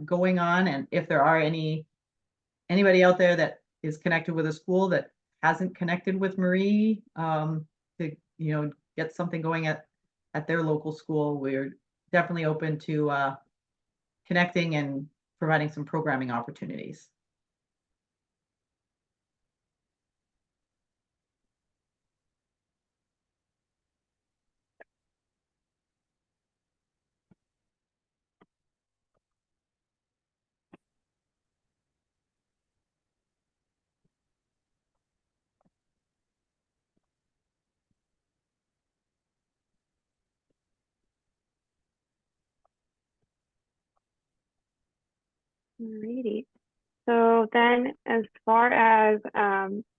Speaker 5: going on. And if there are anybody out there that is connected with a school that hasn't connected with Marie to get something going at their local school, we're definitely open to connecting and providing some programming opportunities.
Speaker 1: Alrighty. So then as far as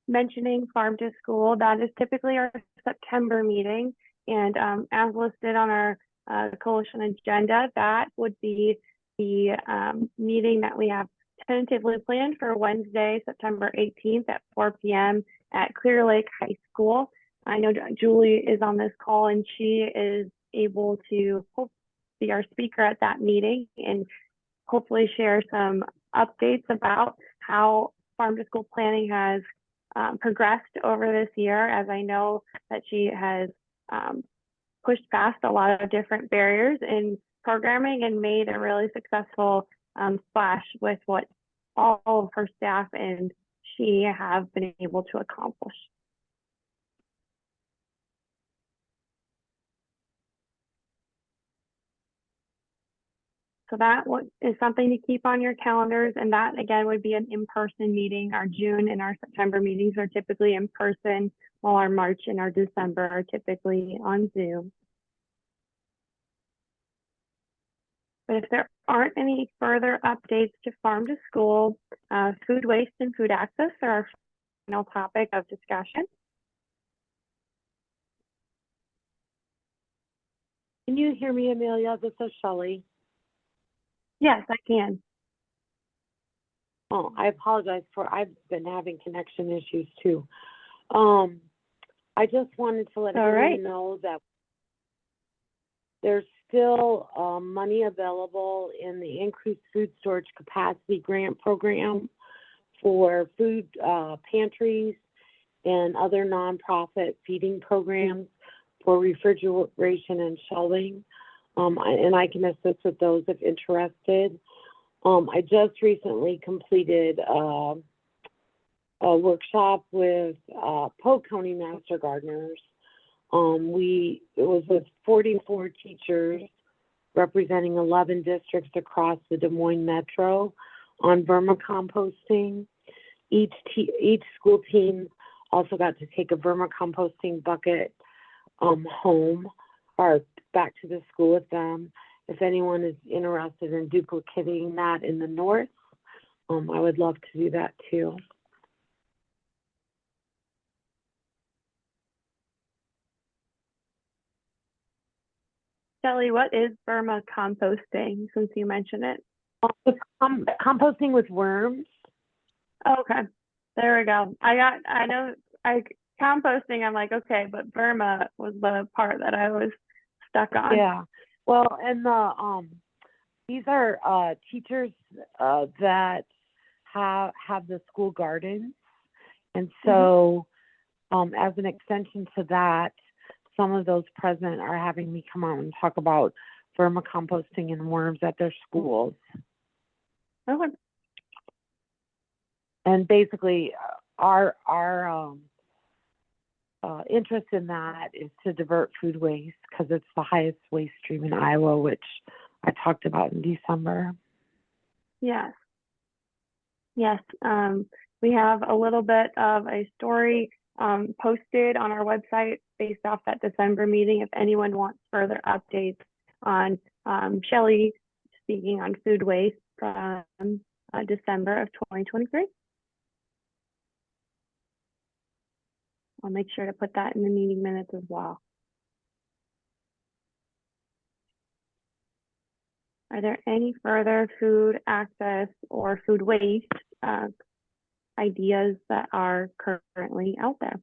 Speaker 1: mentioning Farm to School, that is typically our September meeting. And as listed on our coalition agenda, that would be the meeting that we have tentatively planned for Wednesday, September 18th at 4 p.m. at Clear Lake High School. I know Julie is on this call and she is able to be our speaker at that meeting and hopefully share some updates about how Farm to School planning has progressed over this year, as I know that she has pushed past a lot of different barriers in programming and made a really successful splash with what all of her staff and she have been able to accomplish. So that is something to keep on your calendars, and that again would be an in-person meeting. Our June and our September meetings are typically in person, while our March and our December are typically on Zoom. But if there aren't any further updates to Farm to School, food waste and food access are our final topic of discussion.
Speaker 11: Can you hear me, Amelia? This is Shelley.
Speaker 1: Yes, I can.
Speaker 11: Oh, I apologize I've been having connection issues too. I just wanted to let everyone know that there's still money available in the Increased Food Storage Capacity Grant Program for food pantries and other nonprofit feeding programs for refrigeration and shelving. And I can assist with those if interested. I just recently completed a workshop with Polk County Master Gardeners. It was with 44 teachers representing 11 districts across the Des Moines Metro on vermicomposting. Each school team also got to take a vermicomposting bucket home or back to the school with them. If anyone is interested in duplicating that in the north, I would love to do that too.
Speaker 1: Shelley, what is vermicomposting, since you mentioned it?
Speaker 11: Composting with worms.
Speaker 1: Okay, there we go. Composting, I'm like, okay, but Burma was the part that I was stuck on.
Speaker 11: Yeah. Well, and these are teachers that have the school gardens. And so as an extension to that, some of those present are having me come out and talk about vermicomposting and worms at their schools.
Speaker 1: Okay.
Speaker 11: And basically our interest in that is to divert food waste because it's the highest waste stream in Iowa, which I talked about in December.
Speaker 1: Yes. Yes. We have a little bit of a story posted on our website based off that December meeting. If anyone wants further updates on Shelley speaking on food waste from December of 2023. I'll make sure to put that in the meeting minutes as well. Are there any further food access or food waste ideas that are currently out there?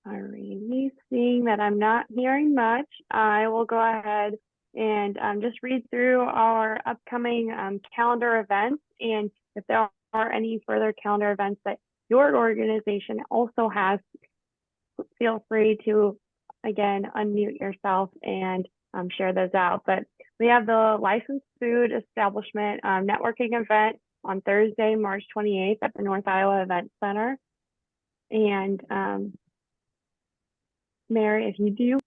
Speaker 1: Alrighty, seeing that I'm not hearing much, I will go ahead and just read through our upcoming calendar events. And if there are any further calendar events that your organization also has, feel free to, again, unmute yourself and share those out. But we have the Licensed Food Establishment networking event on Thursday, March 28th at the North Iowa Event Center. And Mary, if you do.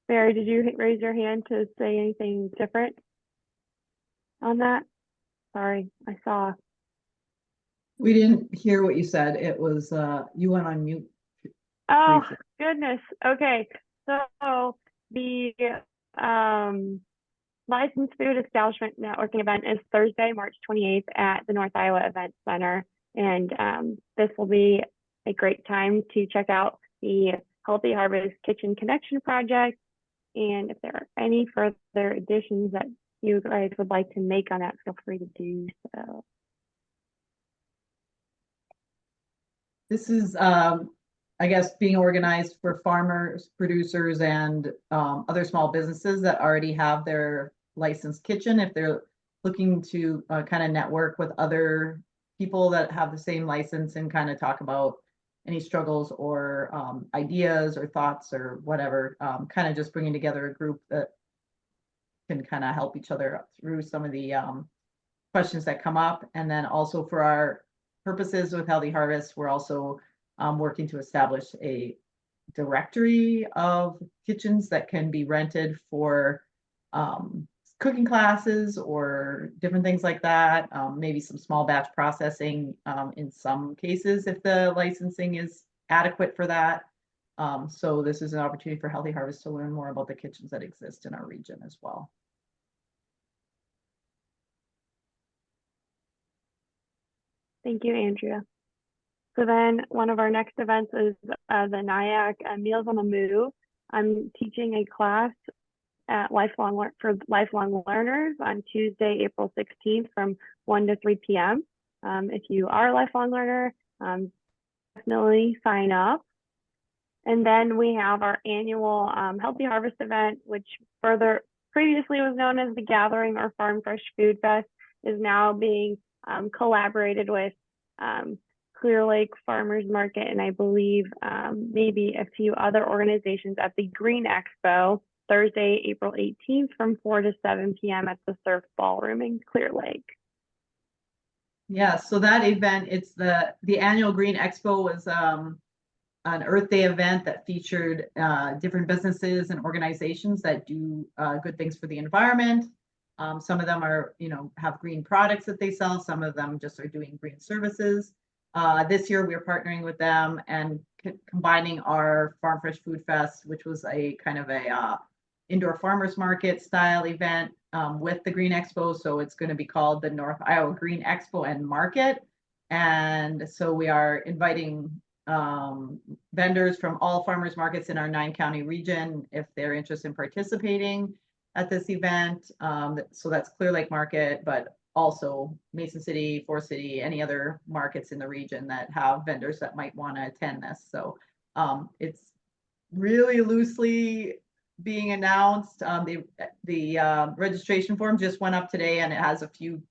Speaker 1: Mary, did you raise your hand to say anything different on that? Sorry, I saw.
Speaker 5: We didn't hear what you said. It was, you went on mute.
Speaker 1: Oh,
Speaker 5: briefly.
Speaker 1: goodness. Okay. So the Licensed Food Establishment Networking event is Thursday, March 28th at the North Iowa Event Center. And this will be a great time to check out the Healthy Harvest Kitchen Connection project. And if there are any further additions that you guys would like to make on that, feel free to do so.
Speaker 5: This is, I guess, being organized for farmers, producers, and other small businesses that already have their licensed kitchen. If they're looking to kind of network with other people that have the same license and kind of talk about any struggles or ideas or thoughts or whatever, kind of just bringing together a group that can kind of help each other through some of the questions that come up. And then also for our purposes with Healthy Harvest, we're also working to establish a directory of kitchens that can be rented for cooking classes or different things like that. Maybe some small batch processing in some cases if the licensing is adequate for that. So this is an opportunity for Healthy Harvest to learn more about the kitchens that exist in our region as well.
Speaker 1: Thank you, Andrea. So then one of our next events is the NIAC Meals on the Move. I'm teaching a class at for lifelong learners on Tuesday, April 16th from 1 to 3 p.m. If you are a lifelong learner, definitely sign up. And then we have our annual Healthy Harvest event, which previously was known as the Gathering or Farm Fresh Food Fest, is now being collaborated with Clear Lake Farmers Market, and I believe maybe a few other organizations at the Green Expo, Thursday, April 18th from 4 to 7 p.m. at the Surf Ballroom in Clear Lake.
Speaker 5: Yeah, so that event, it's the annual Green Expo was an Earth Day event that featured different businesses and organizations that do good things for the environment. Some of them are, have green products that they sell. Some of them just are doing green services. This year we're partnering with them and combining our Farm Fresh Food Fest, which was a kind of a indoor farmers market style event with the Green Expo. So it's going to be called the North Iowa Green Expo and Market. And so we are inviting vendors from all farmers markets in our 9-county region if they're interested in participating at this event. So that's Clear Lake Market, but also Mason City, Forest City, any other markets in the region that have vendors that might want to attend this. So it's really loosely being announced. The registration form just went up today and it has a few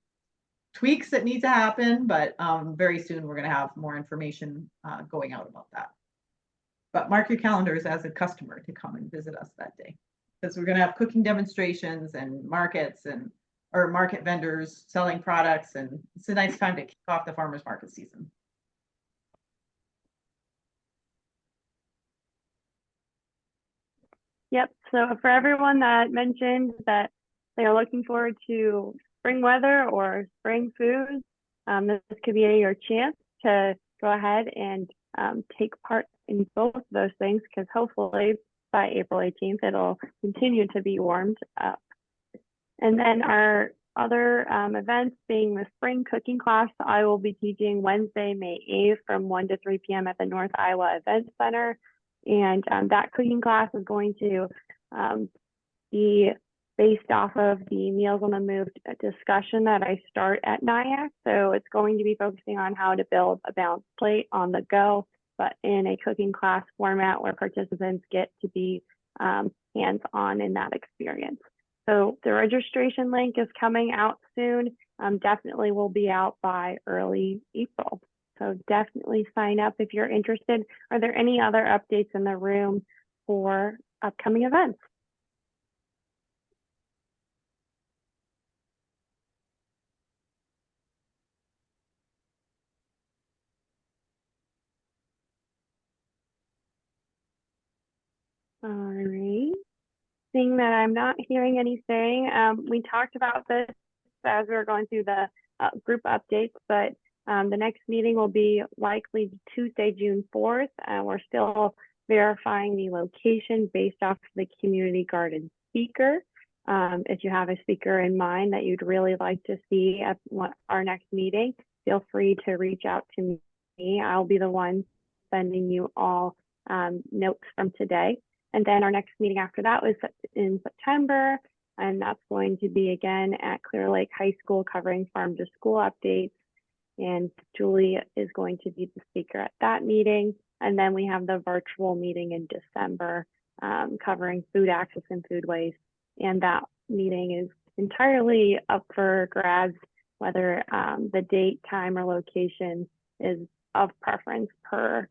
Speaker 5: tweaks that need to happen, but very soon we're going to have more information going out about that. But mark your calendars as a customer to come and visit us that day, because we're going to have cooking demonstrations and markets or market vendors selling products, and it's a nice time to kick off the farmers market season.
Speaker 1: Yep, so for everyone that mentioned that they are looking forward to spring weather or spring foods, this could be your chance to go ahead and take part in both of those things, because hopefully by April 18th, it'll continue to be warmed up. And then our other events being the spring cooking class, I will be teaching Wednesday, May 8th from 1 to 3 p.m. at the North Iowa Event Center. And that cooking class is going to be based off of the Meals on the Move discussion that I start at NIAC. So it's going to be focusing on how to build a balanced plate on the go, but in a cooking class format where participants get to be hands-on in that experience. So the registration link is coming out soon. Definitely will be out by early April. So definitely sign up if you're interested. Are there any other updates in the room for upcoming events? All right. Seeing that I'm not hearing anything, we talked about this as we were going through the group updates, but the next meeting will be likely Tuesday, June 4th. We're still verifying the location based off the community garden speaker. If you have a speaker in mind that you'd really like to see at our next meeting, feel free to reach out to me. I'll be the one sending you all notes from today. And then our next meeting after that was in September, and that's going to be again at Clear Lake High School covering farm to school updates. and Julie is going to be the speaker at that meeting. And then we have the virtual meeting in December covering food access and food waste. And that meeting is entirely up for grabs, whether the date, time, or location is of preference per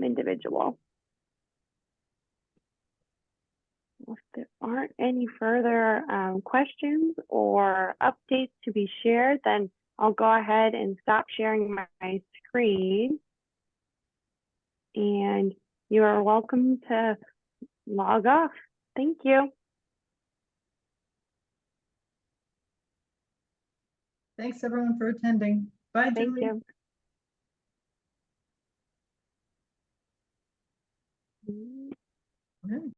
Speaker 1: individual. If there aren't any further questions or updates to be shared, then I'll go ahead and stop sharing my screen. And you are welcome to log off. Thank you.
Speaker 5: Thanks everyone for attending. Bye,
Speaker 1: Thank
Speaker 5: Julie.
Speaker 1: you.
Speaker 5: Okay.